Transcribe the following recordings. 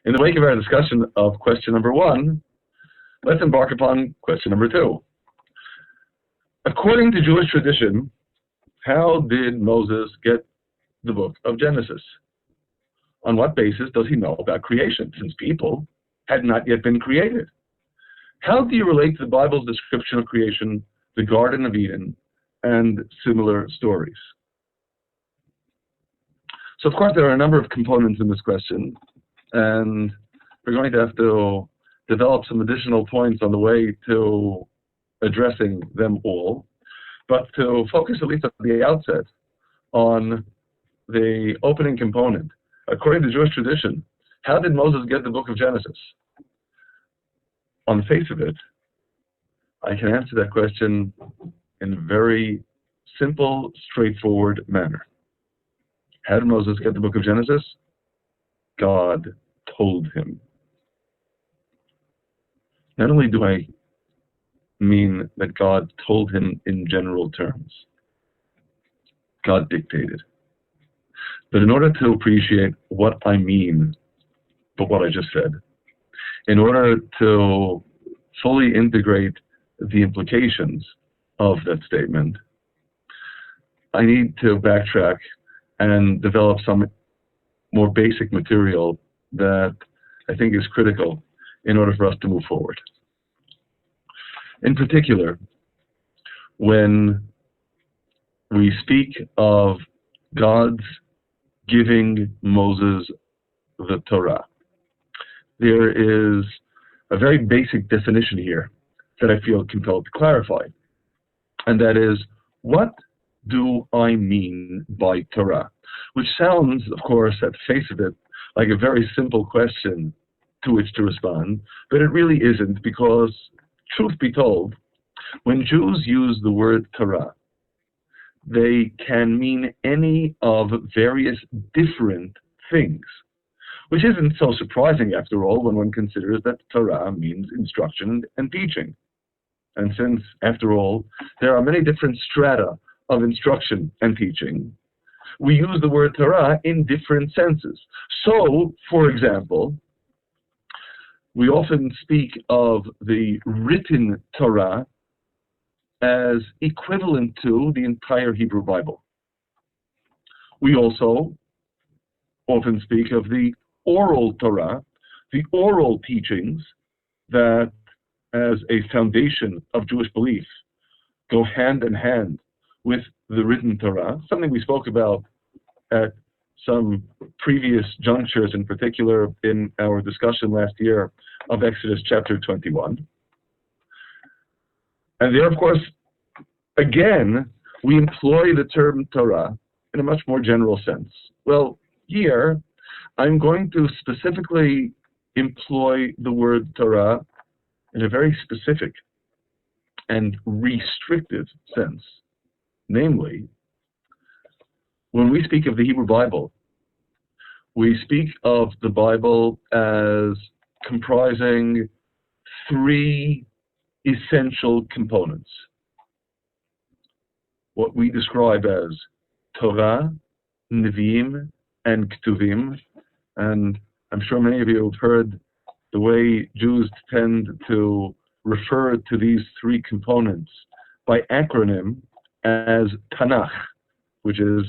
In the wake of our discussion of question number 1, let's embark upon question number 2. According to Jewish tradition, how did Moses get the book of Genesis? On what basis does he know about creation, since people had not yet been created? How do you relate to the Bible's description of creation, the Garden of Eden, and similar stories? So, of course, there are a number of components in this question, and we're going to have to develop some additional points on the way to addressing them all, but to focus at least at the outset on the opening component. According to Jewish tradition, how did Moses get the book of Genesis? On the face of it, I can answer that question in a very simple, straightforward manner. How did Moses get the book of Genesis? God told him. Not only do I mean that God told him in general terms, God dictated. But in order to appreciate what I mean by what I just said, in order to fully integrate the implications of that statement, I need to backtrack and develop some more basic material that I think is critical in order for us to move forward. In particular, when we speak of God's giving Moses the Torah, there is a very basic definition here that I feel compelled to clarify, and that is, what do I mean by Torah? Which sounds, of course, at the face of it, like a very simple question to which to respond, but it really isn't, because, truth be told, when Jews use the word Torah, they can mean any of various different things, which isn't so surprising, after all, when one considers that Torah means instruction and teaching. And since, after all, there are many different strata of instruction and teaching, we use the word Torah in different senses. So, for example, we often speak of the written Torah as equivalent to the entire Hebrew Bible. We also often speak of the oral Torah, the oral teachings that, as a foundation of Jewish belief, go hand in hand with the written Torah, something we spoke about at some previous junctures, in particular in our discussion last year of Exodus chapter 21. And there, of course, again, we employ the term Torah in a much more general sense. Well, here, I'm going to specifically employ the word Torah in a very specific and restrictive sense. Namely, when we speak of the Hebrew Bible, we speak of the Bible as comprising 3 essential components. What we describe as Torah, Nevi'im, and Ketuvim, and I'm sure many of you have heard the way Jews tend to refer to these 3 components by acronym as Tanakh, which is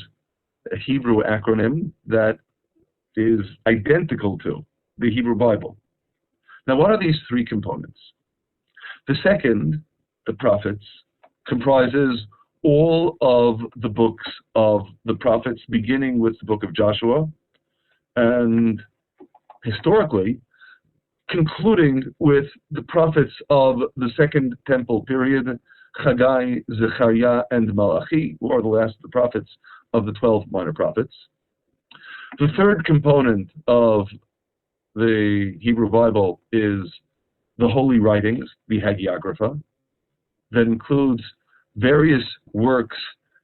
a Hebrew acronym that is identical to the Hebrew Bible. Now, what are these 3 components? The second, the prophets, comprises all of the books of the prophets, beginning with the book of Joshua, and historically, concluding with the prophets of the Second Temple period, Haggai, Zechariah, and Malachi, who are the last of the prophets of the 12 minor prophets. The third component of the Hebrew Bible is the Holy Writings, the Hagiographa, that includes various works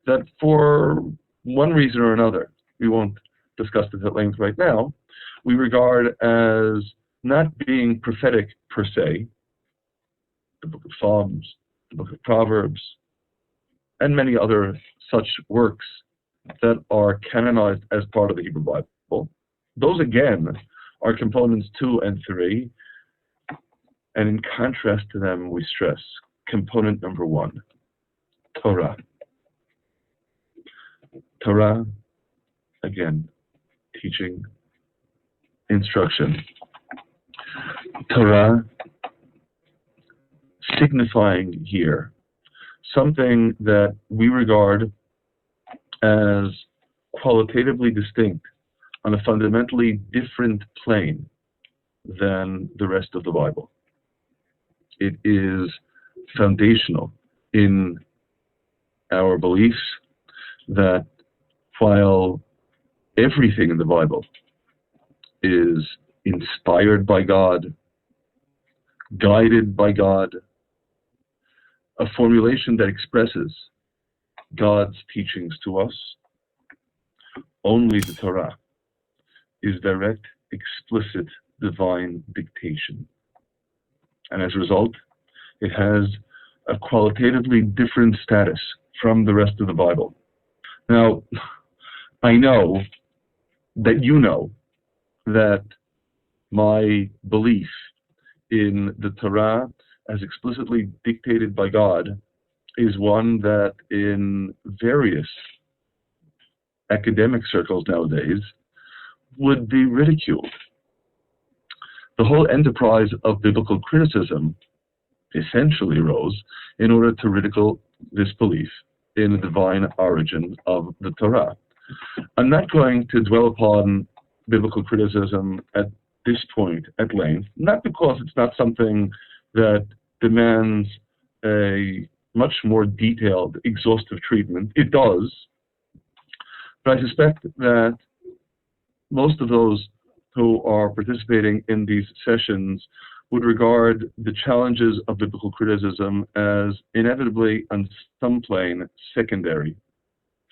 that, for one reason or another, we won't discuss this at length right now, we regard as not being prophetic per se. The book of Psalms, the book of Proverbs, and many other such works that are canonized as part of the Hebrew Bible. Those, again, are components 2 and 3, and in contrast to them, we stress component number 1, Torah. Torah, again, teaching, instruction. Torah signifying here something that we regard as qualitatively distinct on a fundamentally different plane than the rest of the Bible. It is foundational in our beliefs that while everything in the Bible is inspired by God, guided by God, a formulation that expresses God's teachings to us, only the Torah is direct, explicit, divine dictation. And as a result, it has a qualitatively different status from the rest of the Bible. Now, I know that you know that my belief in the Torah as explicitly dictated by God is one that in various academic circles nowadays would be ridiculed. The whole enterprise of biblical criticism essentially arose in order to ridicule this belief in the divine origin of the Torah. I'm not going to dwell upon biblical criticism at this point at length, not because it's not something that demands a much more detailed, exhaustive treatment. It does, but I suspect that most of those who are participating in these sessions would regard the challenges of biblical criticism as inevitably, on some plane, secondary,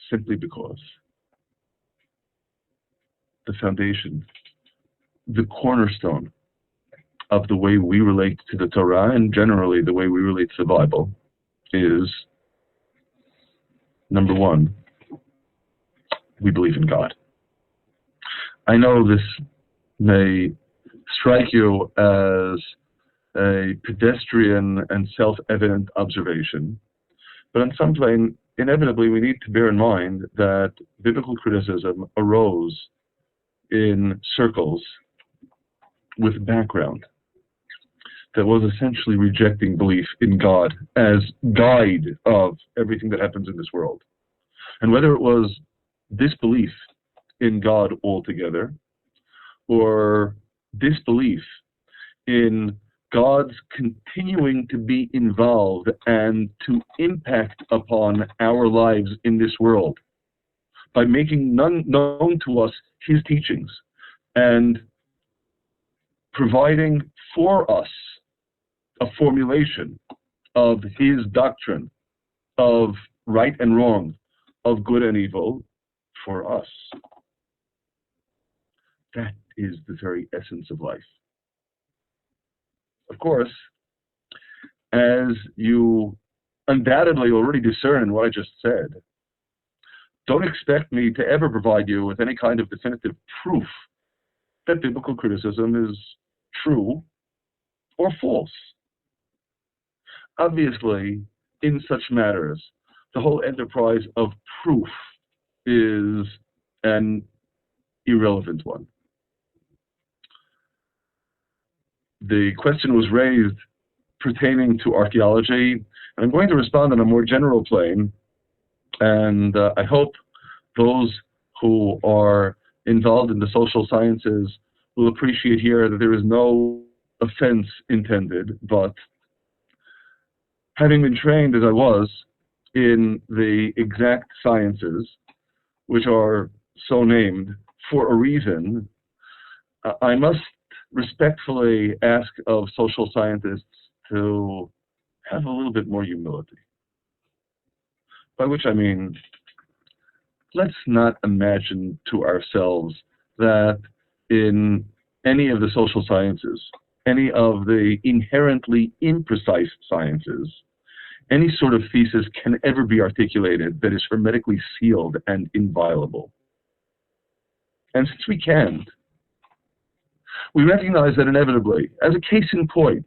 simply because the foundation, the cornerstone of the way we relate to the Torah and generally the way we relate to the Bible is, number 1, we believe in God. I know this may strike you as a pedestrian and self-evident observation, but on some plane, inevitably we need to bear in mind that biblical criticism arose in circles with background that was essentially rejecting belief in God as guide of everything that happens in this world. And whether it was disbelief in God altogether, or disbelief in God's continuing to be involved and to impact upon our lives in this world by making known to us his teachings and providing for us a formulation of his doctrine of right and wrong, of good and evil for us. That is the very essence of life. Of course, as you undoubtedly already discern in what I just said, don't expect me to ever provide you with any kind of definitive proof that biblical criticism is true or false. Obviously, in such matters, the whole enterprise of proof is an irrelevant one. The question was raised pertaining to archaeology, and I'm going to respond on a more general plane, and I hope those who are involved in the social sciences will appreciate here that there is no offense intended, but having been trained as I was in the exact sciences, which are so named for a reason, I must respectfully ask of social scientists to have a little bit more humility. By which I mean, let's not imagine to ourselves that in any of the social sciences, any of the inherently imprecise sciences, any sort of thesis can ever be articulated that is hermetically sealed and inviolable. And since we can't, we recognize that inevitably, as a case in point,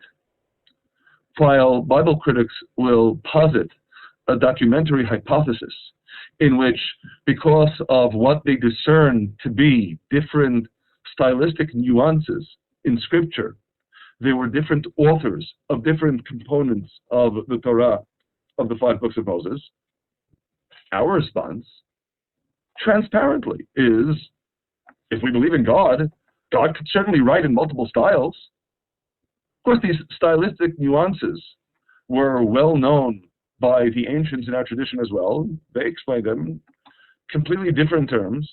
while Bible critics will posit a documentary hypothesis in which, because of what they discern to be different stylistic nuances in Scripture, there were different authors of different components of the Torah, of the 5 books of Moses, our response, transparently, is, if we believe in God, God could certainly write in multiple styles. Of course, these stylistic nuances were well known by the ancients in our tradition as well. They explained them in completely different terms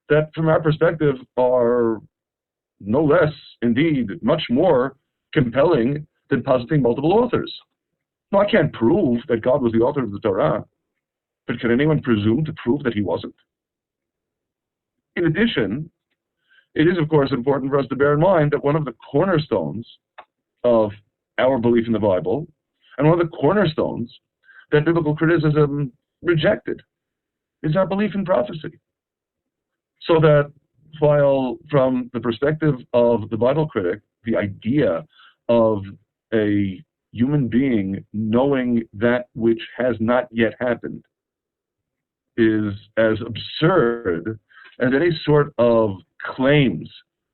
that, from our perspective, are no less, indeed, much more compelling than positing multiple authors. Now, I can't prove that God was the author of the Torah, but can anyone presume to prove that he wasn't? In addition, it is, of course, important for us to bear in mind that one of the cornerstones of our belief in the Bible, and one of the cornerstones that biblical criticism rejected, is our belief in prophecy. So that while from the perspective of the Bible critic, the idea of a human being knowing that which has not yet happened is as absurd as any sort of claims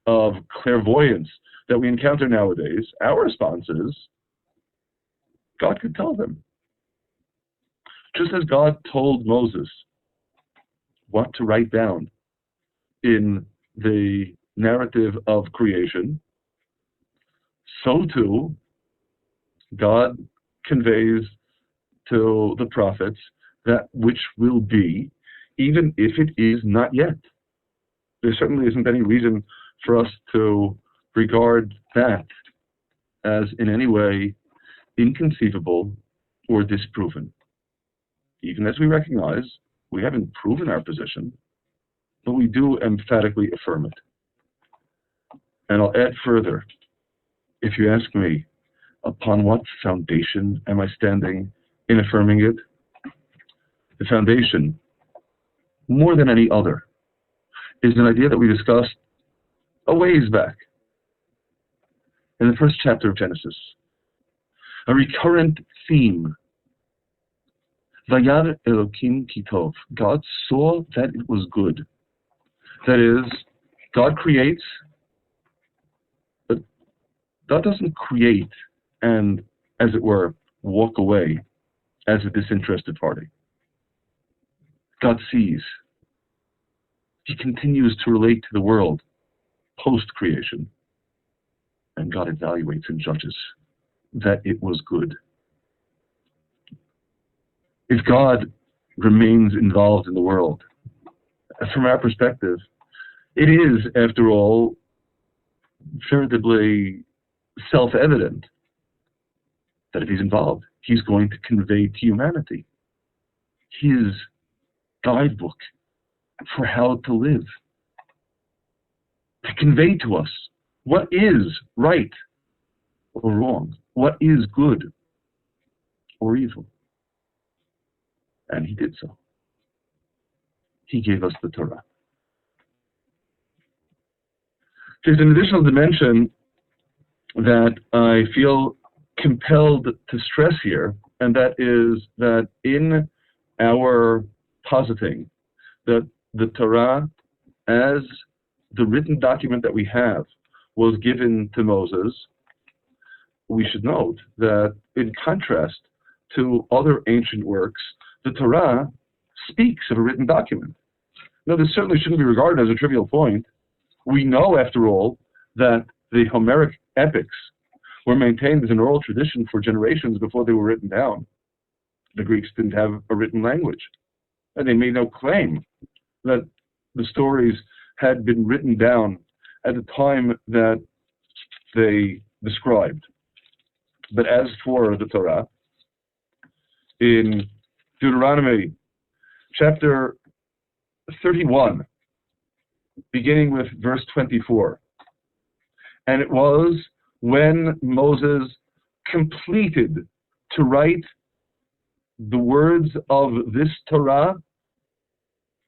of clairvoyance that we encounter nowadays, our response is, God could tell them. Just as God told Moses what to write down in the narrative of creation, so too God conveys to the prophets that which will be, even if it is not yet. There certainly isn't any reason for us to regard that as in any way inconceivable or disproven. Even as we recognize we haven't proven our position, but we do emphatically affirm it. And I'll add further, if you ask me, upon what foundation am I standing in affirming it? The foundation, more than any other, is an idea that we discussed a ways back in the first chapter of Genesis. A recurrent theme. Vayar Elokim ki tov. God saw that it was good. That is, God creates, but God doesn't create and, as it were, walk away as a disinterested party. God sees. He continues to relate to the world post-creation. And God evaluates and judges that it was good. If God remains involved in the world, from our perspective, it is, after all, veritably self-evident that if he's involved, he's going to convey to humanity his guidebook for how to live, to convey to us what is right or wrong, what is good or evil. And he did so. He gave us the Torah. There's an additional dimension that I feel compelled to stress here, and that is that in our positing that the Torah, as the written document that we have, was given to Moses, we should note that in contrast to other ancient works, the Torah speaks of a written document. Now, this certainly shouldn't be regarded as a trivial point. We know, after all, that the Homeric epics were maintained as an oral tradition for generations before they were written down. The Greeks didn't have a written language, and they made no claim that the stories had been written down at the time that they described. But as for the Torah, in Deuteronomy chapter 31, beginning with verse 24, and it was when Moses completed to write the words of this Torah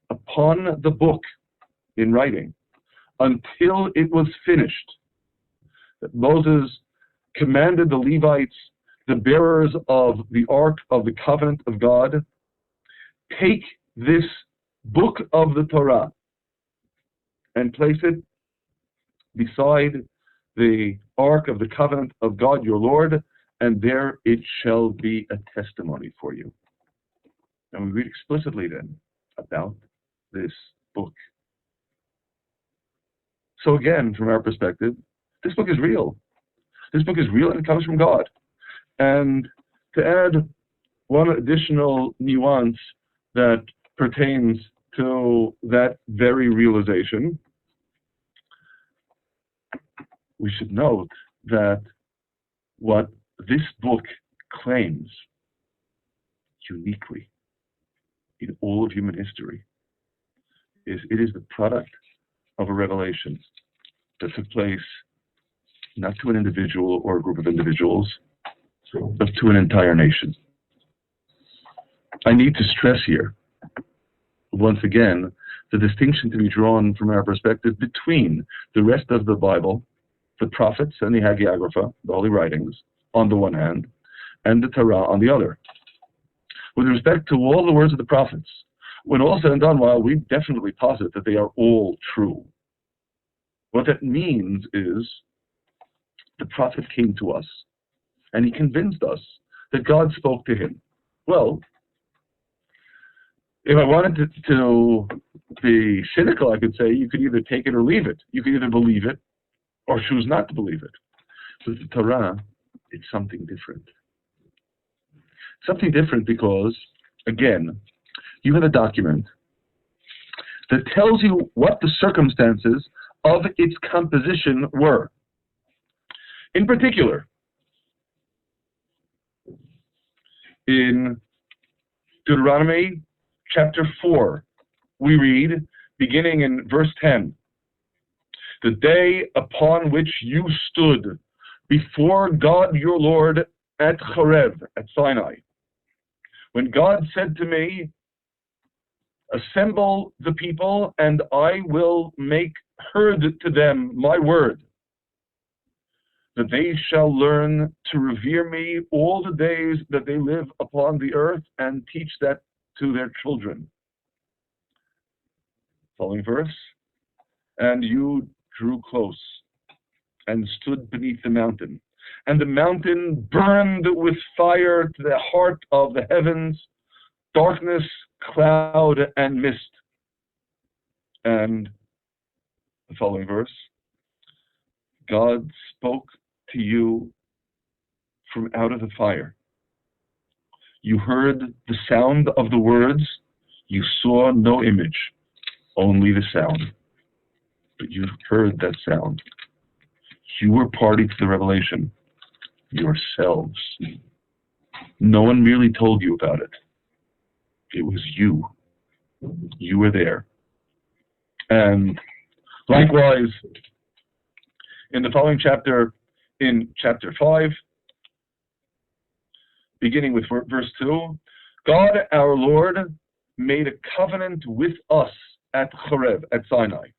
upon the book in writing, until it was finished, that Moses commanded the Levites, the bearers of the Ark of the Covenant of God, take this book of the Torah and place it beside the Ark of the Covenant of God your Lord, and there it shall be a testimony for you. And we read explicitly then about this book. So again, from our perspective, this book is real. This book is real and it comes from God. And to add one additional nuance that pertains to that very realization, we should note that what this book claims uniquely in all of human history is it is the product of a revelation that took place not to an individual or a group of individuals, but to an entire nation. I need to stress here, once again, the distinction to be drawn from our perspective between the rest of the Bible, the prophets and the Hagiographa, the holy writings, on the one hand, and the Torah on the other. With respect to all the words of the prophets, when all said and done, while we definitely posit that they are all true, what that means is the prophet came to us and he convinced us that God spoke to him. Well, if I wanted to be cynical, I could say you could either take it or leave it. You could either believe it or choose not to believe it. With the Torah, it's something different. Something different because, again, you have a document that tells you what the circumstances of its composition were. In particular, in Deuteronomy chapter 4, we read, beginning in verse 10, "The day upon which you stood before God your Lord at Horeb, at Sinai, when God said to me, assemble the people, and I will make heard to them my word, that they shall learn to revere me all the days that they live upon the earth, and teach that to their children." Following verse, "And you drew close and stood beneath the mountain, and the mountain burned with fire to the heart of the heavens, darkness, cloud, and mist." And the following verse, "God spoke to you from out of the fire. You heard the sound of the words. You saw no image, only the sound. But you heard that sound. You were party to the revelation yourselves. No one merely told you about it. It was you. You were there." And likewise, in the following chapter, in chapter 5, beginning with verse 2, "God our Lord made a covenant with us at Horeb, at Sinai.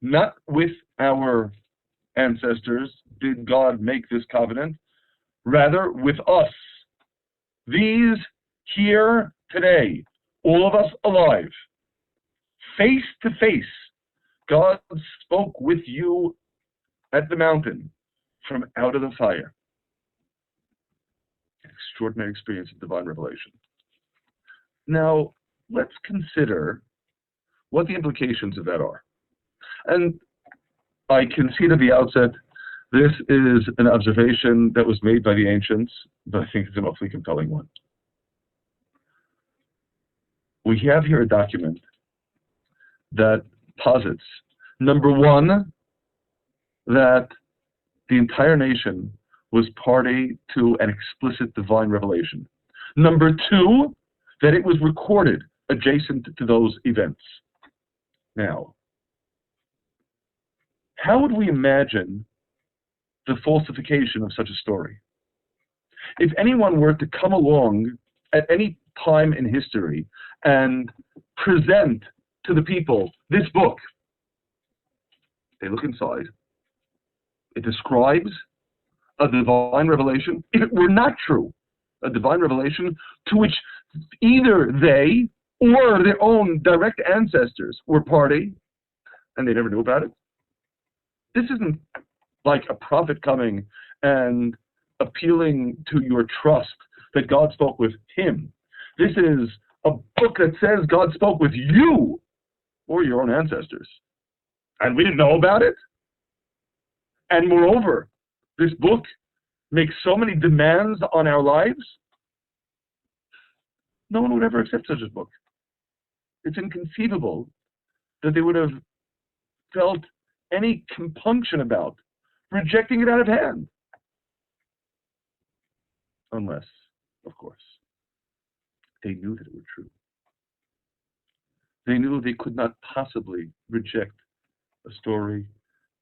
Not with our ancestors did God make this covenant, rather with us. These here today, all of us alive, face to face, God spoke with you at the mountain from out of the fire." An extraordinary experience of divine revelation. Now, let's consider what the implications of that are. And I concede at the outset, this is an observation that was made by the ancients, but I think it's an awfully compelling one. We have here a document that posits, number one, that the entire nation was party to an explicit divine revelation. Number two, that it was recorded adjacent to those events. Now, how would we imagine the falsification of such a story? If anyone were to come along at any time in history and present to the people this book, they look inside, It describes a divine revelation, if it were not true, a divine revelation to which either they or their own direct ancestors were party, and they never knew about it. This isn't like a prophet coming and appealing to your trust that God spoke with him. This is a book that says God spoke with you or your own ancestors. And we didn't know about it. And moreover, this book makes so many demands on our lives. No one would ever accept such a book. It's inconceivable that they would have felt any compunction about rejecting it out of hand. Unless, of course, they knew that it were true. They knew they could not possibly reject a story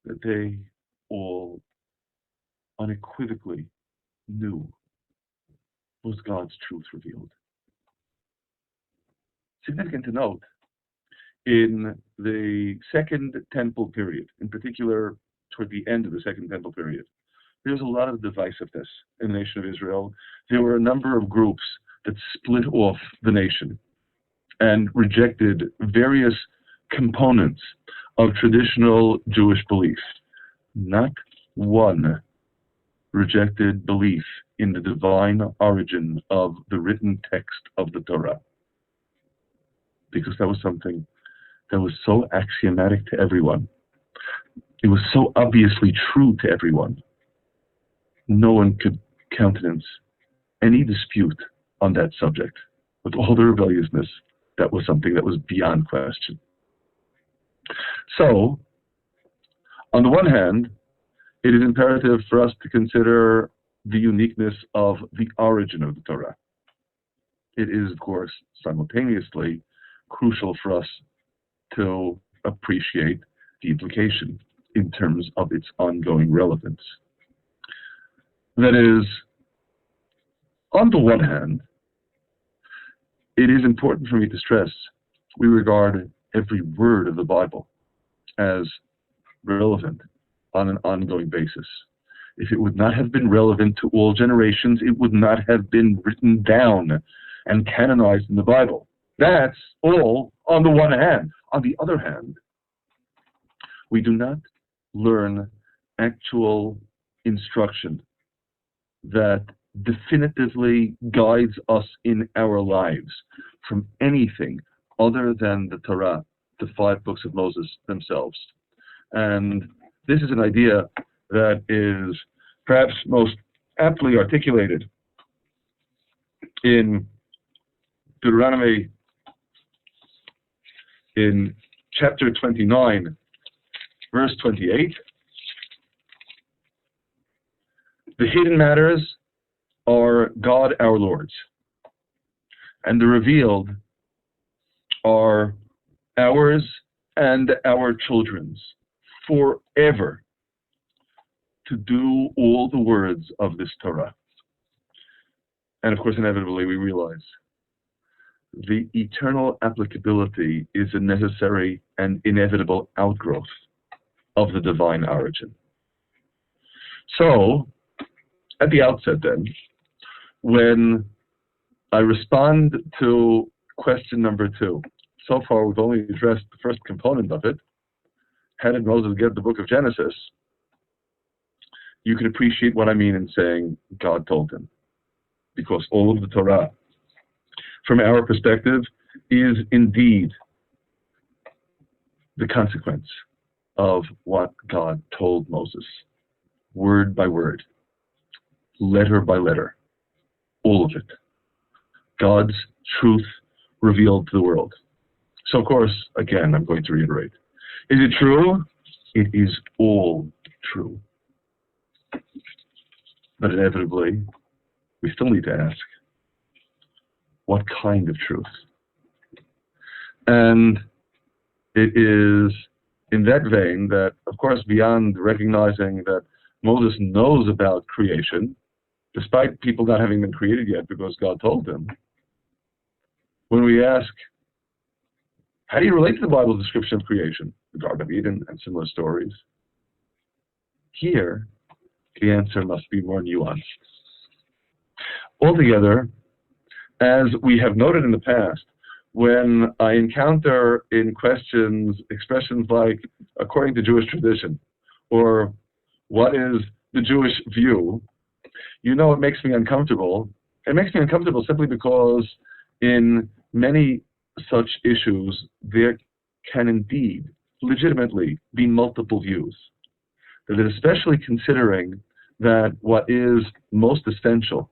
that they all unequivocally knew was God's truth revealed. Significant to note, in the Second Temple period, in particular toward the end of the Second Temple period, there's a lot of divisiveness in the nation of Israel. There were a number of groups that split off the nation and rejected various components of traditional Jewish belief. Not one rejected belief in the divine origin of the written text of the Torah, because that was something that was so axiomatic to everyone. It was so obviously true to everyone. No one could countenance any dispute on that subject. With all the rebelliousness, that was something that was beyond question. So, on the one hand, it is imperative for us to consider the uniqueness of the origin of the Torah. It is, of course, simultaneously crucial for us to appreciate the implication in terms of its ongoing relevance. That is, on the one hand, it is important for me to stress we regard every word of the Bible as relevant on an ongoing basis. If it would not have been relevant to all generations, it would not have been written down and canonized in the Bible. That's all on the one hand. On the other hand, we do not learn actual instruction that definitively guides us in our lives from anything other than the Torah, the 5 books of Moses themselves. And this is an idea that is perhaps most aptly articulated in Deuteronomy in chapter 29, verse 28. The hidden matters are God our Lord's, and the revealed are ours and our children's forever, to do all the words of this Torah. And of course, inevitably, we realize the eternal applicability is a necessary and inevitable outgrowth of the divine origin. So, at the outset then, when I respond to question number 2, so far we've only addressed the first component of it. How did Moses get the book of Genesis? You can appreciate what I mean in saying God told him. Because all of the Torah, from our perspective, is indeed the consequence of what God told Moses, word by word, letter by letter, all of it. God's truth revealed to the world. So, of course, again, I'm going to reiterate. Is it true? It is all true. But inevitably, we still need to ask, what kind of truth? And it is in that vein that, of course, beyond recognizing that Moses knows about creation, despite people not having been created yet because God told them, when we ask, how do you relate to the Bible's description of creation, the Garden of Eden and similar stories? Here, the answer must be more nuanced. Altogether, as we have noted in the past, when I encounter in questions expressions like, according to Jewish tradition, or what is the Jewish view, you know it makes me uncomfortable. It makes me uncomfortable simply because in many such issues, there can indeed, legitimately, be multiple views. That is, especially considering that what is most essential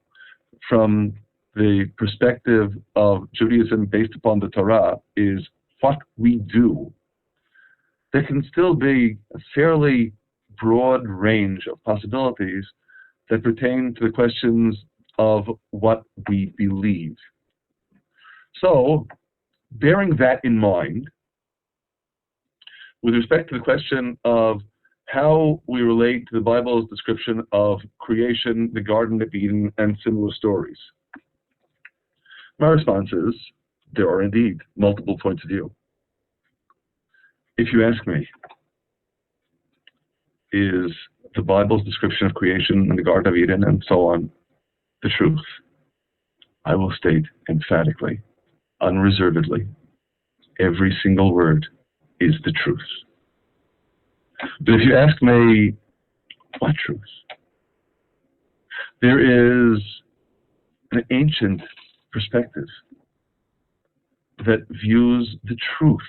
from the perspective of Judaism based upon the Torah is what we do. There can still be a fairly broad range of possibilities that pertain to the questions of what we believe. So, bearing that in mind, with respect to the question of how we relate to the Bible's description of creation, the Garden of Eden, and similar stories, my response is, there are indeed multiple points of view. If you ask me, is the Bible's description of creation and the Garden of Eden and so on the truth? I will state emphatically, unreservedly, every single word is the truth. But if you ask me, what truth? There is an ancient perspective that views the truth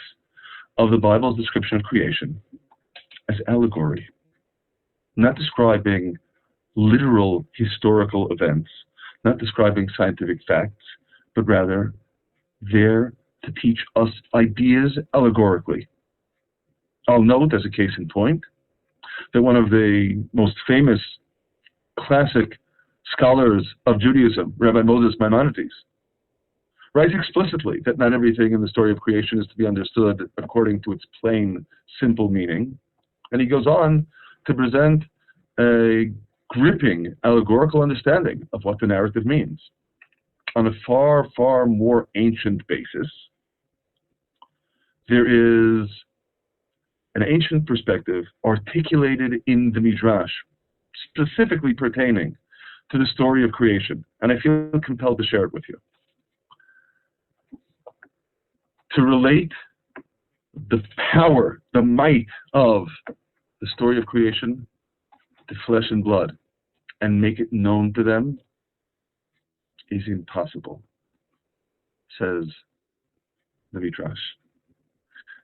of the Bible's description of creation as allegory, not describing literal historical events, not describing scientific facts, but rather there to teach us ideas allegorically. I'll note as a case in point that one of the most famous classic scholars of Judaism, Rabbi Moses Maimonides, writes explicitly that not everything in the story of creation is to be understood according to its plain, simple meaning. And he goes on to present a gripping allegorical understanding of what the narrative means on a far, far more ancient basis. There is an ancient perspective articulated in the Midrash, specifically pertaining to the story of creation, and I feel compelled to share it with you. To relate the power, the might of the story of creation to flesh and blood and make it known to them is impossible, says the Midrash.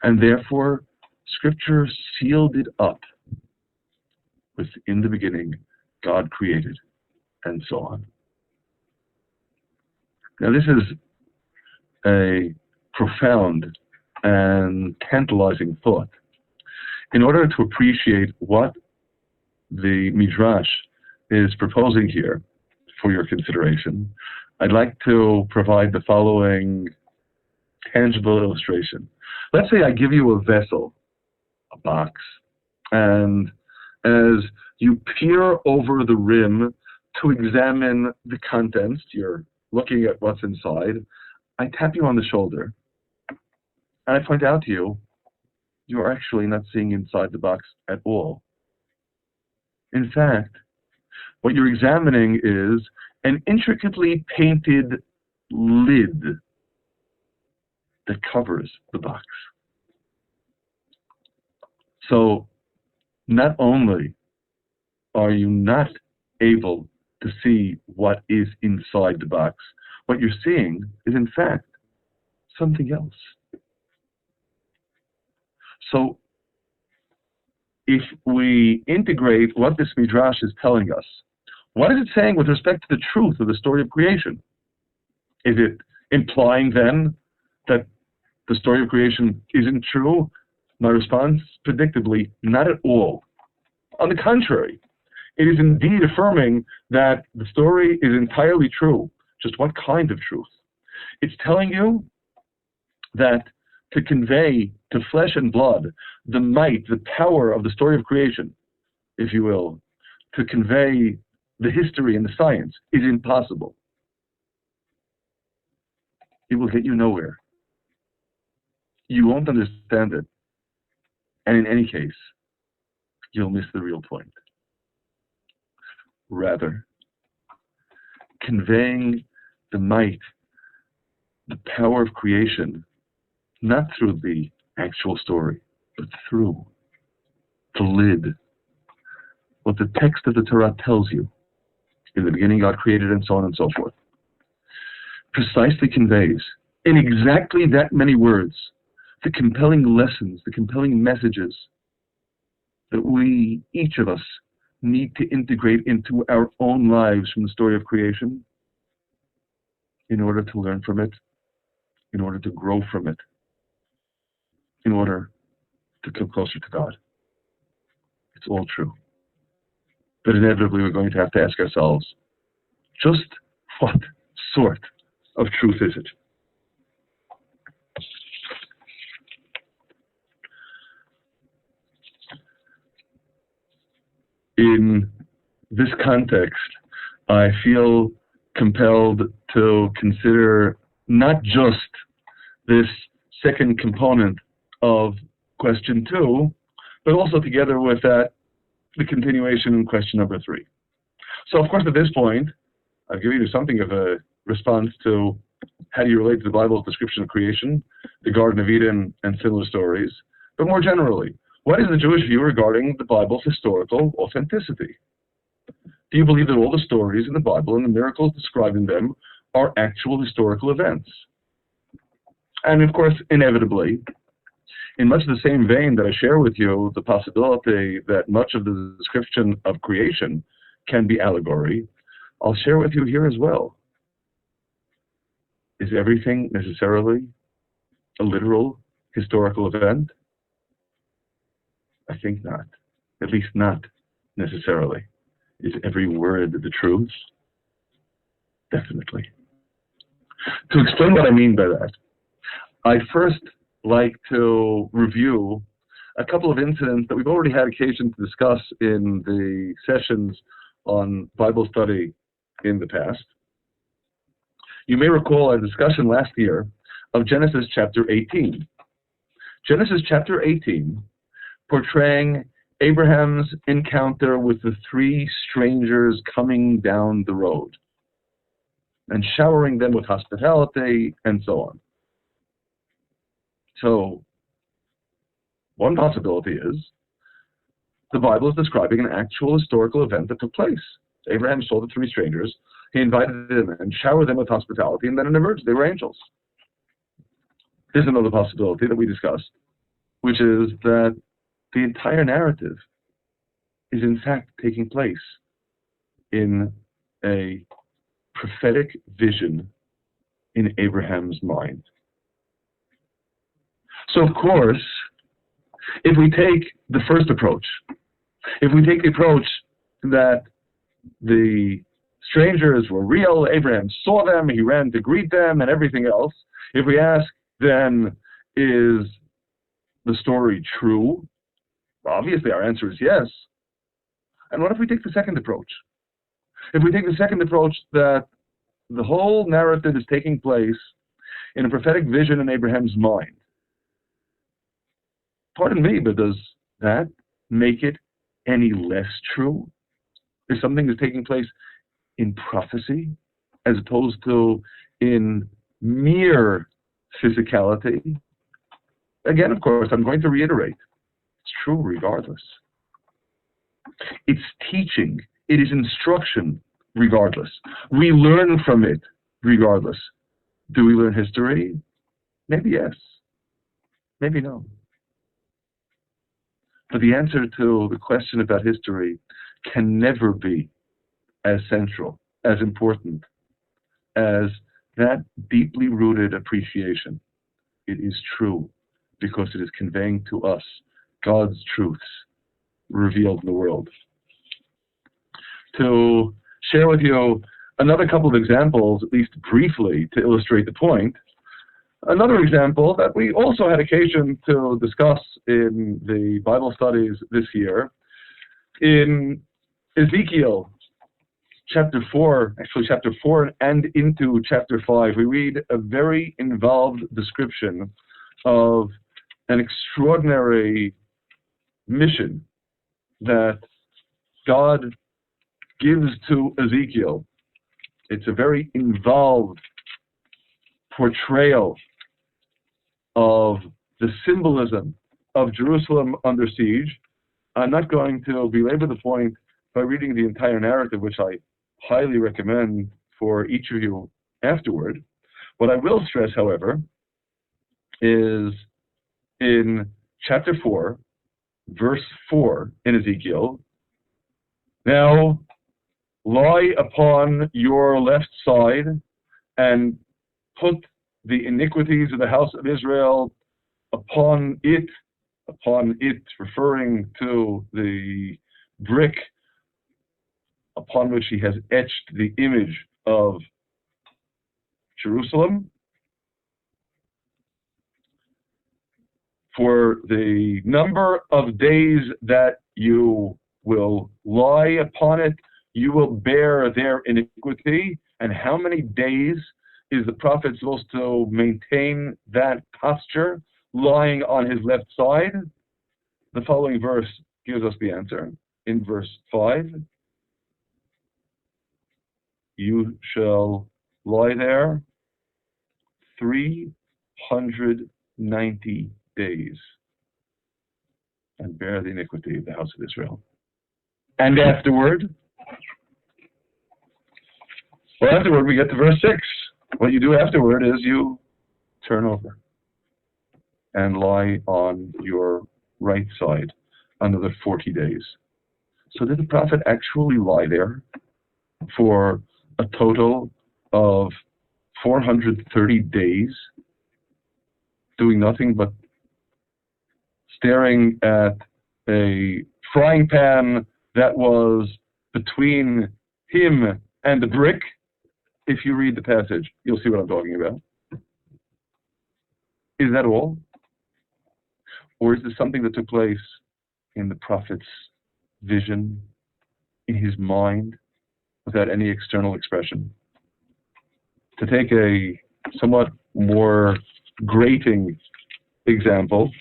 And therefore, Scripture sealed it up with, in the beginning, God created, and so on. Now, this is a profound and tantalizing thought. In order to appreciate what the Midrash is proposing here for your consideration, I'd like to provide the following tangible illustration. Let's say I give you a vessel, a box, and as you peer over the rim to examine the contents, you're looking at what's inside, I tap you on the shoulder, and I point out to you, you're actually not seeing inside the box at all. In fact, what you're examining is an intricately painted lid that covers the box. So, not only are you not able to see what is inside the box, what you're seeing is in fact something else. So, if we integrate what this Midrash is telling us, what is it saying with respect to the truth of the story of creation? Is it implying then that the story of creation isn't true? My response, predictably, not at all. On the contrary, it is indeed affirming that the story is entirely true. Just what kind of truth? It's telling you that to convey to flesh and blood the might, the power of the story of creation, if you will, to convey the history and the science is impossible. It will get you nowhere. You won't understand it. And in any case, you'll miss the real point. rather, conveying the might, the power of creation, not through the actual story, but through the lid. What the text of the Torah tells you, in the beginning God created, and so on and so forth, precisely conveys, in exactly that many words, the compelling lessons, the compelling messages that we, each of us, need to integrate into our own lives from the story of creation in order to learn from it, in order to grow from it, in order to come closer to God. It's all true. But inevitably we're going to have to ask ourselves, just what sort of truth is it? In this context, I feel compelled to consider not just this second component of question 2, but also together with that, the continuation in question number 3. So of course at this point, I've given you something of a response to how do you relate to the Bible's description of creation, the Garden of Eden, and similar stories. But more generally, what is the Jewish view regarding the Bible's historical authenticity? Do you believe that all the stories in the Bible and the miracles described in them are actual historical events? And of course, inevitably, in much the same vein that I share with you the possibility that much of the description of creation can be allegory, I'll share with you here as well. Is everything necessarily a literal historical event? I think not. At least not necessarily. Is every word the truth? Definitely. To explain what I mean by that, I'd first like to review a couple of incidents that we've already had occasion to discuss in the sessions on Bible study in the past. You may recall our discussion last year of Genesis chapter 18. Genesis chapter 18 portraying Abraham's encounter with the 3 strangers coming down the road and showering them with hospitality and so on. So, one possibility is the Bible is describing an actual historical event that took place. Abraham saw the 3 strangers, he invited them in and showered them with hospitality, and then it emerged they were angels. There's another possibility that we discussed, which is that the entire narrative is in fact taking place in a prophetic vision in Abraham's mind. So of course, if we take the first approach, if we take the approach that the strangers were real, Abraham saw them, he ran to greet them and everything else, if we ask then, is the story true? Well, obviously our answer is yes. And what if we take the second approach? If we take the second approach that the whole narrative is taking place in a prophetic vision in Abraham's mind, pardon me, but does that make it any less true? If something is taking place in prophecy as opposed to in mere physicality? Again, of course, I'm going to reiterate, it's true regardless. It's teaching, it is instruction regardless. We learn from it regardless. Do we learn history? Maybe yes, maybe no. But the answer to the question about history can never be as central, as important, as that deeply rooted appreciation. It is true because it is conveying to us God's truths revealed in the world. To share with you another couple of examples, at least briefly, to illustrate the point. Another example that we also had occasion to discuss in the Bible studies this year, in Ezekiel chapter 4, actually chapter 4 and into chapter 5, we read a very involved description of an extraordinary mission that God gives to Ezekiel. It's a very involved portrayal of the symbolism of Jerusalem under siege. I'm not going to belabor the point by reading the entire narrative, which I highly recommend for each of you afterward. What I will stress, however, is in chapter 4, verse 4 in Ezekiel, now lie upon your left side and put the iniquities of the house of Israel upon it, referring to the brick upon which he has etched the image of Jerusalem. For the number of days that you will lie upon it, you will bear their iniquity. And how many days is the prophet supposed to maintain that posture, lying on his left side? The following verse gives us the answer. In verse 5, you shall lie there 390 days and bear the iniquity of the house of Israel. And afterward, we get to verse 6. What you do afterward is you turn over and lie on your right side another 40 days. So did the prophet actually lie there for a total of 430 days, doing nothing but staring at a frying pan that was between him and the brick? If you read the passage, you'll see what I'm talking about. Is that all? Or is this something that took place in the prophet's vision, in his mind, without any external expression? To take a somewhat more grating example,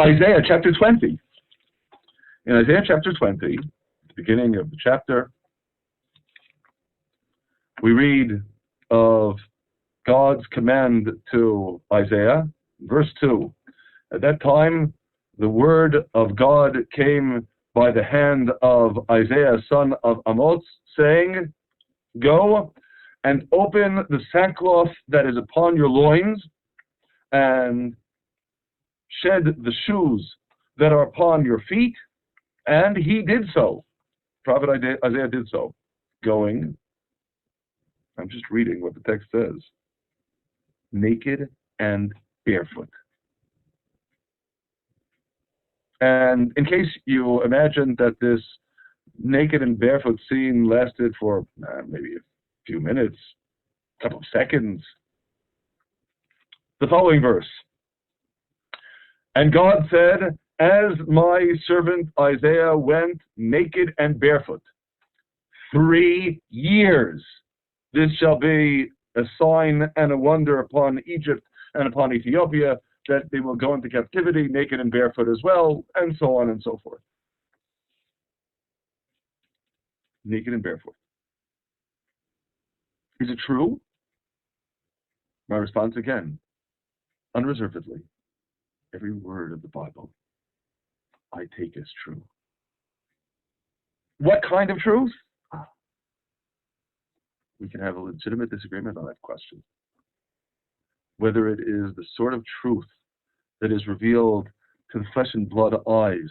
Isaiah chapter 20. In Isaiah chapter 20, at the beginning of the chapter, we read of God's command to Isaiah, verse 2. At that time, the word of God came by the hand of Isaiah, son of Amoz, saying, go and open the sackcloth that is upon your loins, and shed the shoes that are upon your feet. And he did so. Prophet Isaiah did so, going, I'm just reading what the text says, naked and barefoot. And in case you imagine that this naked and barefoot scene lasted for maybe a few minutes, a couple of seconds, the following verse. And God said, as my servant Isaiah went naked and barefoot 3 years, this shall be a sign and a wonder upon Egypt and upon Ethiopia, that they will go into captivity naked and barefoot as well, and so on and so forth. Naked and barefoot. Is it true? My response again, unreservedly, every word of the Bible I take as true. What kind of truth? We can have a legitimate disagreement on that question. Whether it is the sort of truth that is revealed to the flesh and blood eyes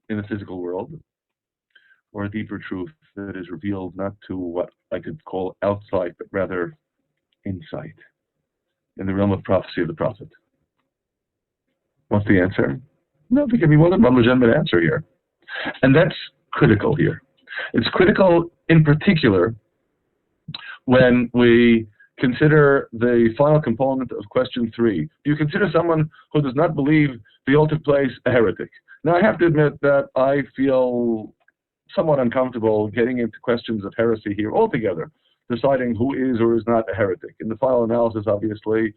in the physical world, or a deeper truth that is revealed not to what I could call outside, but rather insight, in the realm of prophecy of the prophet. What's the answer? No, there can be more than one legitimate answer here. And that's critical here. It's critical in particular when we consider the final component of question 3. Do you consider someone who does not believe the all took place a heretic? Now, I have to admit that I feel somewhat uncomfortable getting into questions of heresy here altogether, deciding who is or is not a heretic. In the final analysis, obviously,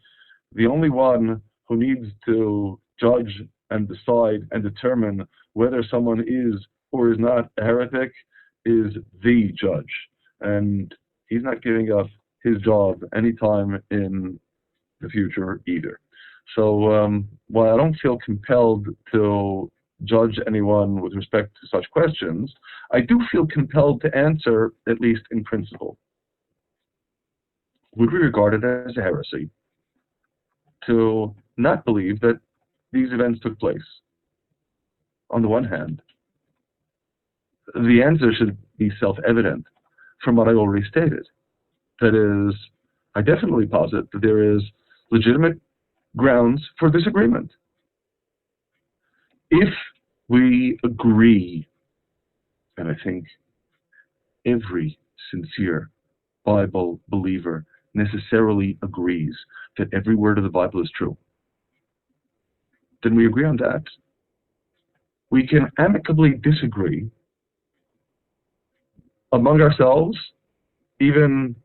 the only one who needs to judge and decide and determine whether someone is or is not a heretic is the judge, and he's not giving up his job anytime in the future either. So while I don't feel compelled to judge anyone with respect to such questions, I do feel compelled to answer, at least in principle. Would we regard it as a heresy to not believe that these events took place? On the one hand, the answer should be self-evident from what I already stated. That is, I definitely posit that there is legitimate grounds for disagreement. If we agree, and I think every sincere Bible believer necessarily agrees that every word of the Bible is true, then we agree on that. We can amicably disagree among ourselves, even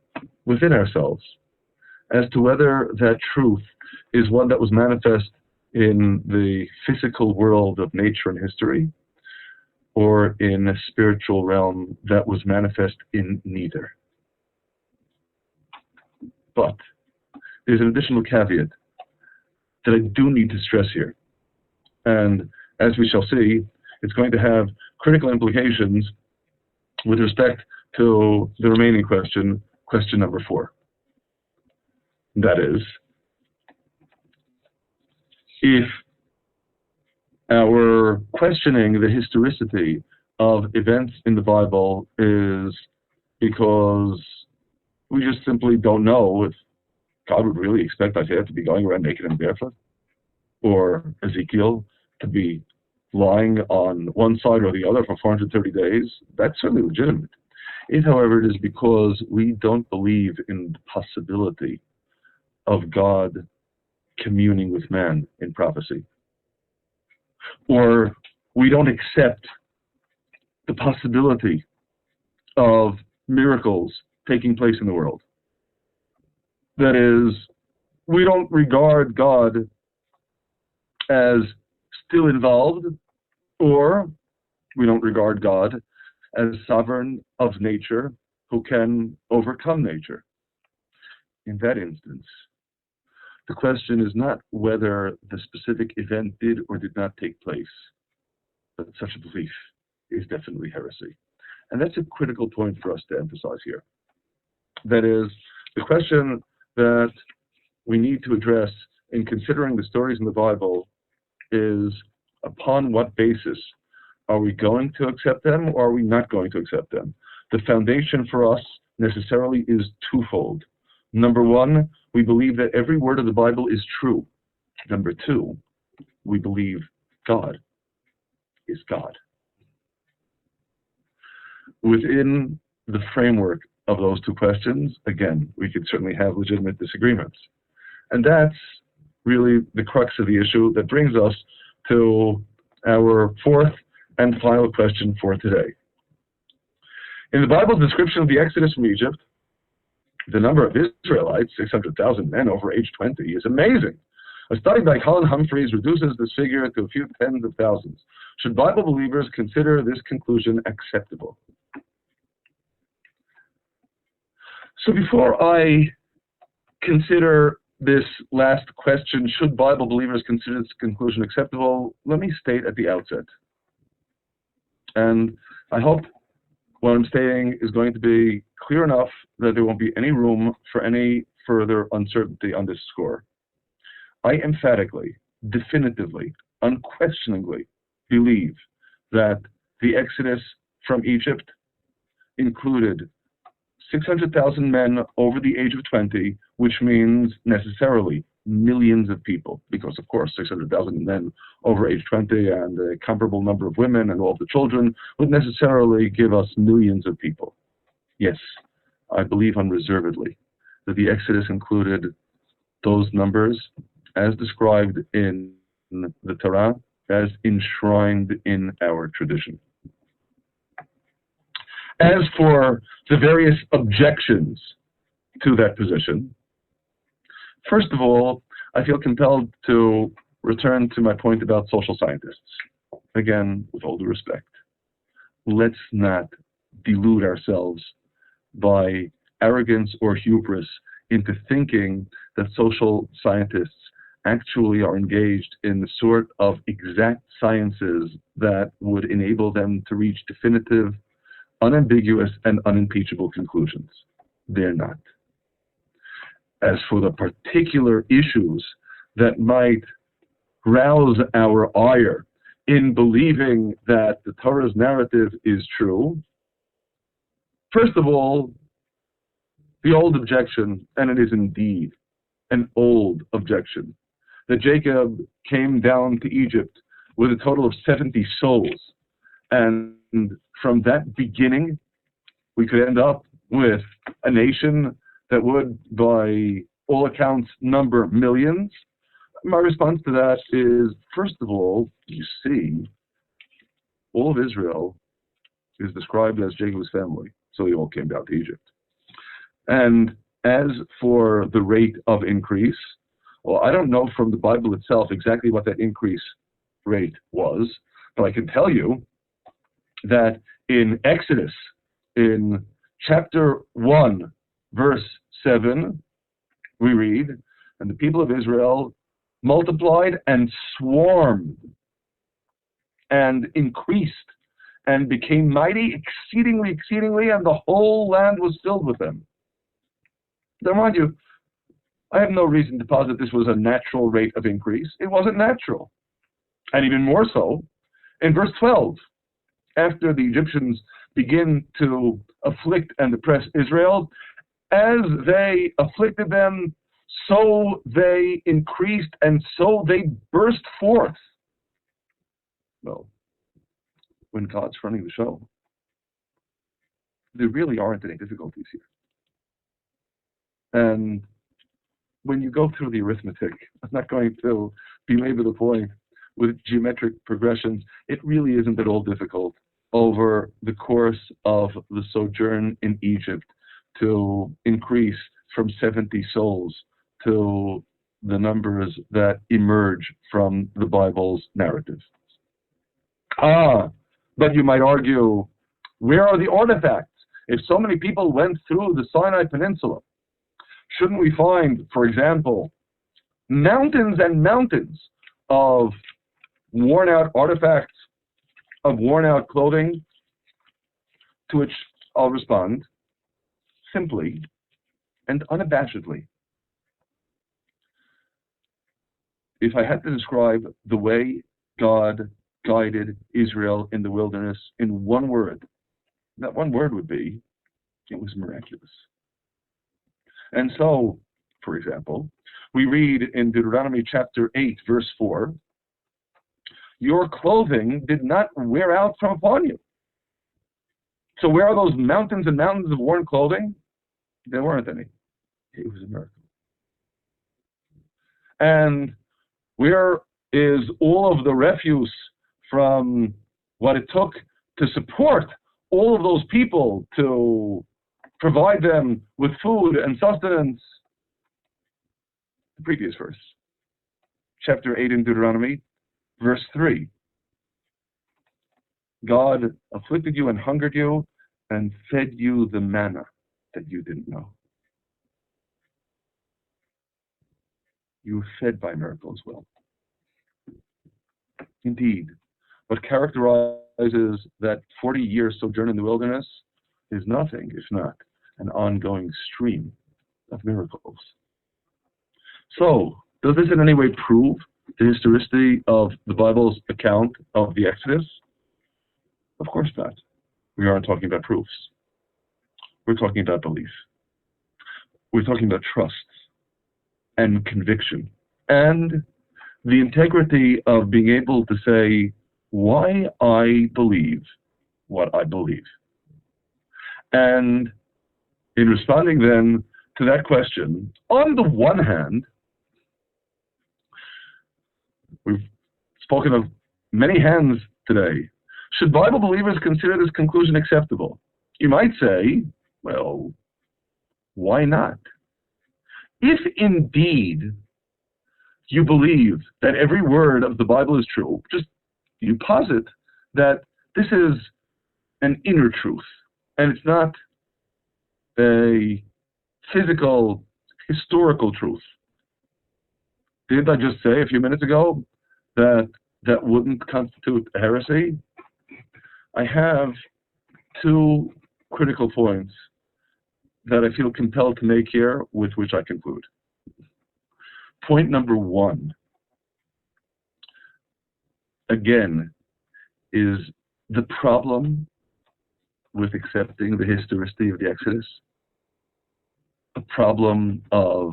within ourselves, as to whether that truth is one that was manifest in the physical world of nature and history, or in a spiritual realm that was manifest in neither. But there's an additional caveat that I do need to stress here. And as we shall see, it's going to have critical implications with respect to the remaining question, question number 4. That is, if our questioning the historicity of events in the Bible is because we just simply don't know if God would really expect Isaiah to be going around naked and barefoot, or Ezekiel to be lying on one side or the other for 430 days, that's certainly legitimate. If, however, it is because we don't believe in the possibility of God communing with man in prophecy, or we don't accept the possibility of miracles taking place in the world, that is, we don't regard God as still involved, or we don't regard God as sovereign of nature who can overcome nature. In that instance, the question is not whether the specific event did or did not take place, but such a belief is definitely heresy. And that's a critical point for us to emphasize here. That is, the question that we need to address in considering the stories in the Bible is, upon what basis are we going to accept them, or are we not going to accept them? The foundation for us necessarily is twofold. Number one, we believe that every word of the Bible is true. Number two, we believe God is God. Within the framework of those two questions, again, we could certainly have legitimate disagreements. And that's really the crux of the issue that brings us to our fourth and final question for today. In the Bible's description of the Exodus from Egypt, the number of Israelites, 600,000 men over age 20, is amazing. A study by Colin Humphreys reduces this figure to a few tens of thousands. Should Bible believers consider this conclusion acceptable? So before I consider this last question, should Bible believers consider this conclusion acceptable, let me state at the outset, and I hope what I'm stating is going to be clear enough that there won't be any room for any further uncertainty on this score. I emphatically, definitively, unquestioningly believe that the Exodus from Egypt included 600,000 men over the age of 20, which means necessarily millions of people, because of course 600,000 men over age 20 and a comparable number of women and all the children would necessarily give us millions of people. Yes, I believe unreservedly that the Exodus included those numbers as described in the Torah, as enshrined in our tradition. As for the various objections to that position, first of all, I feel compelled to return to my point about social scientists. Again, with all due respect, let's not delude ourselves by arrogance or hubris into thinking that social scientists actually are engaged in the sort of exact sciences that would enable them to reach definitive, unambiguous, and unimpeachable conclusions. They're not. As for the particular issues that might rouse our ire in believing that the Torah's narrative is true, first of all, the old objection, and it is indeed an old objection, that Jacob came down to Egypt with a total of 70 souls, and from that beginning, we could end up with a nation that would, by all accounts, number millions. My response to that is, first of all, you see, all of Israel is described as Jacob's family, so they all came down to Egypt. And as for the rate of increase, well, I don't know from the Bible itself exactly what that increase rate was, but I can tell you that in Exodus, in chapter 1, verse 7, we read, and the people of Israel multiplied and swarmed and increased and became mighty exceedingly, and the whole land was filled with them. Now, mind you, I have no reason to posit this was a natural rate of increase. It wasn't natural. And even more so, in verse 12, after the Egyptians begin to afflict and oppress Israel, as they afflicted them, so they increased and so they burst forth. Well, when God's running the show, there really aren't any difficulties here. And when you go through the arithmetic, I'm not going to belabor the point with geometric progressions, it really isn't at all difficult over the course of the sojourn in Egypt to increase from 70 souls to the numbers that emerge from the Bible's narrative. But you might argue, where are the artifacts? If so many people went through the Sinai Peninsula, shouldn't we find, for example, mountains and mountains of worn-out artifacts, of worn-out clothing? To which I'll respond simply and unabashedly. If I had to describe the way God guided Israel in the wilderness in one word, that one word would be, it was miraculous. And so, for example, we read in Deuteronomy chapter 8, verse 4, your clothing did not wear out from upon you. So where are those mountains and mountains of worn clothing? There weren't any. It was a miracle. And where is all of the refuse from what it took to support all of those people, to provide them with food and sustenance? The previous verse, chapter 8 in Deuteronomy, verse 3. God afflicted you and hungered you and fed you the manna that you didn't know. You were fed by miracle as well. Indeed, what characterizes that 40-year sojourn in the wilderness is nothing if not an ongoing stream of miracles. So, does this in any way prove the historicity of the Bible's account of the Exodus? Of course not. We aren't talking about proofs. We're talking about belief. We're talking about trust and conviction and the integrity of being able to say why I believe what I believe. And in responding then to that question, on the one hand, we've spoken of many hands today. Should Bible believers consider this conclusion acceptable? You might say, well, why not? If indeed you believe that every word of the Bible is true, just you posit that this is an inner truth, And it's not a physical, historical truth. Didn't I just say a few minutes ago that that wouldn't constitute a heresy? I have two critical points that I feel compelled to make here, with which I conclude. Point number one, again, is the problem with accepting the historicity of the Exodus, a problem of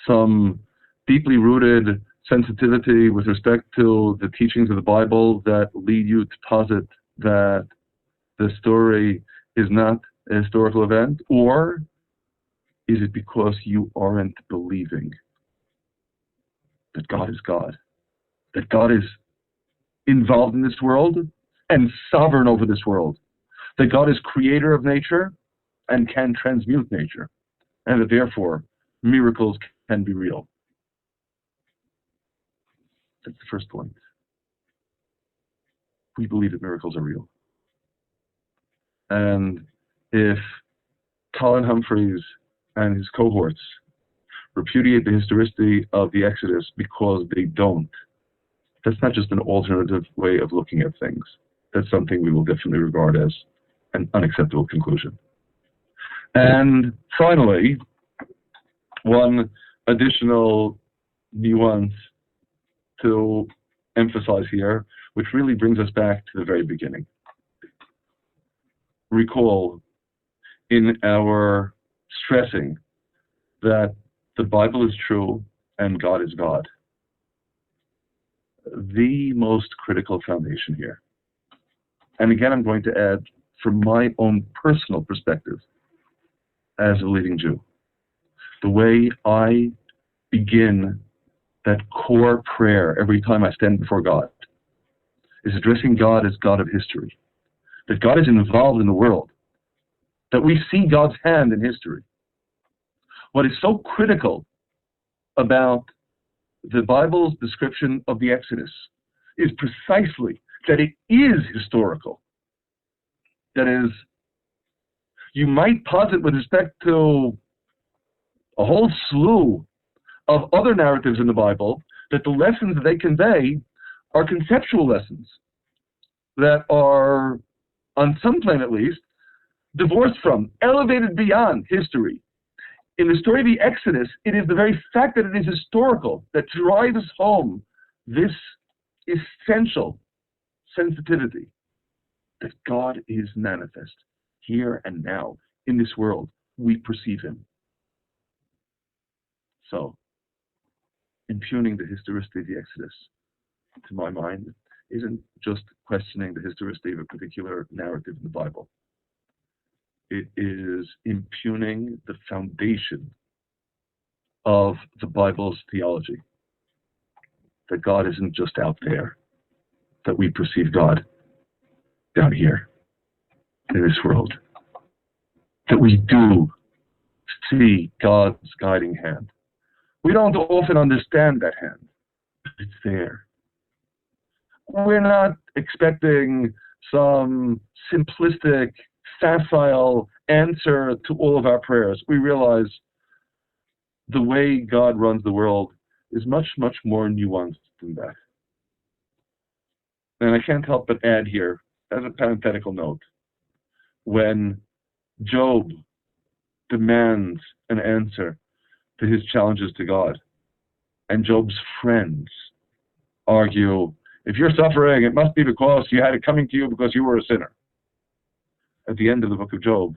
some deeply rooted sensitivity with respect to the teachings of the Bible that lead you to posit that the story is not a historical event? Or is it because you aren't believing that God is God, that God is involved in this world and sovereign over this world, that God is creator of nature and can transmute nature, and that therefore miracles can be real? That's the first point. We believe that miracles are real. And if Colin Humphreys and his cohorts repudiate the historicity of the Exodus because they don't, that's not just an alternative way of looking at things. That's something we will definitely regard as an unacceptable conclusion. And finally, one additional nuance to emphasize here, which really brings us back to the very beginning. Recall, in our stressing that the Bible is true and God is God, the most critical foundation here, and again I'm going to add from my own personal perspective as a leading Jew, the way I begin that core prayer every time I stand before God is addressing God as God of history, that God is involved in the world, that we see God's hand in history. What is so critical about the Bible's description of the Exodus is precisely that it is historical. That is, you might posit with respect to a whole slew of other narratives in the Bible that the lessons that they convey are conceptual lessons that are, on some plane at least, divorced from, elevated beyond history. In the story of the Exodus, it is the very fact that it is historical that drives home this essential sensitivity that God is manifest here and now in this world. We perceive him. So, impugning the historicity of the Exodus, to my mind, isn't just questioning the historicity of a particular narrative in the Bible. It is impugning the foundation of the Bible's theology, that God isn't just out there, that we perceive God down here in this world, that we do see God's guiding hand. We don't often understand that hand, but it's there. We're not expecting some simplistic, facile answer to all of our prayers. We realize the way God runs the world is much, much more nuanced than that. And I can't help but add here, as a parenthetical note, when Job demands an answer to his challenges to God, and Job's friends argue, if you're suffering, it must be because you had it coming to you because you were a sinner. At the end of the book of Job,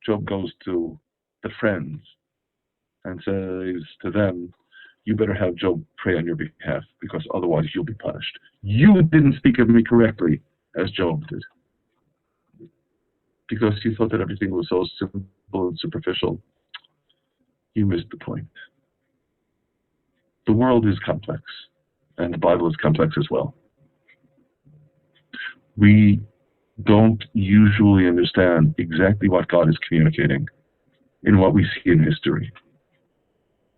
Job goes to the friends and says to them, you better have Job pray on your behalf, because otherwise you'll be punished. You didn't speak of me correctly as Job did, because you thought that everything was so simple and superficial. You missed the point. The world is complex, and the Bible is complex as well. We don't usually understand exactly what God is communicating in what we see in history,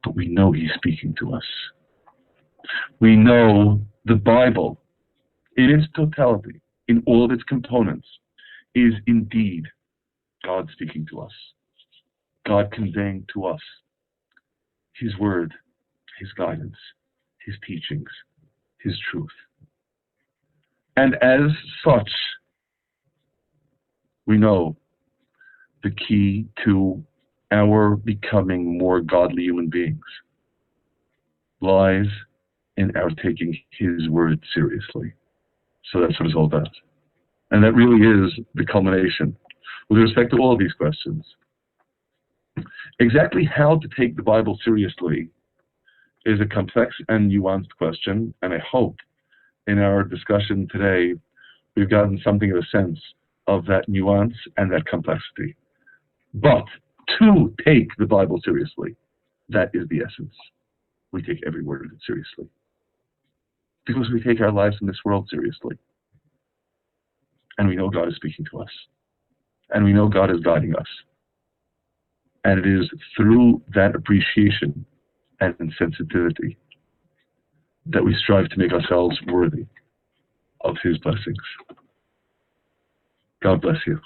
but we know he's speaking to us. We know the Bible in its totality, in all of its components, is indeed God speaking to us, God conveying to us His word, His guidance, His teachings, His truth. And as such, we know the key to our becoming more godly human beings lies in our taking His word seriously. So that's what it's all about. And that really is the culmination with respect to all of these questions. Exactly how to take the Bible seriously is a complex and nuanced question, and I hope in our discussion today we've gotten something of a sense of that nuance and that complexity. But to take the Bible seriously, that is the essence. We take every word of it seriously. Because we take our lives in this world seriously. And we know God is speaking to us. And we know God is guiding us. And it is through that appreciation and sensitivity that we strive to make ourselves worthy of His blessings. God bless you.